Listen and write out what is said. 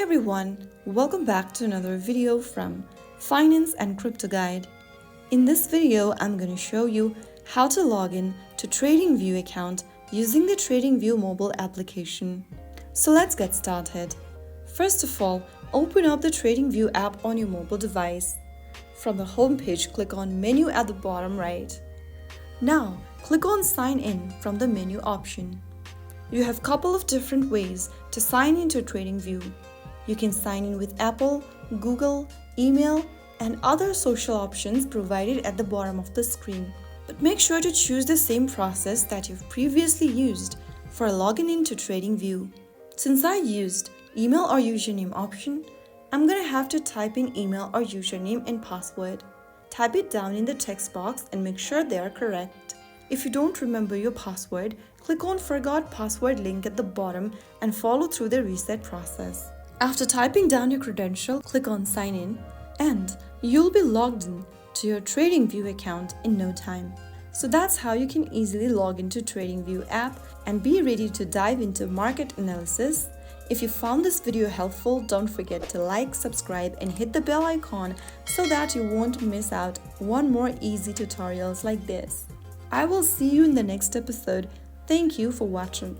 Hi everyone, welcome back to another video from Finance and Crypto Guide. In this video, I'm going to show you how to log in to TradingView account using the TradingView mobile application. So let's get started. First of all, open up the TradingView app on your mobile device. From the home page, click on Menu at the bottom right. Now, click on Sign In from the menu option. You have a couple of different ways to sign into TradingView. You can sign in with Apple, Google, email, and other social options provided at the bottom of the screen. But make sure to choose the same process that you've previously used for login into TradingView. Since I used email or username option, I'm going to have to type in email or username and password. Type it down in the text box and make sure they are correct. If you don't remember your password, click on Forgot Password link at the bottom and follow through the reset process. After typing down your credential, click on Sign In and you'll be logged in to your TradingView account in no time. So that's how you can easily log into TradingView app and be ready to dive into market analysis. If you found this video helpful, don't forget to like, subscribe, and hit the bell icon so that you won't miss out one more easy tutorials like this. I will see you in the next episode. Thank you for watching.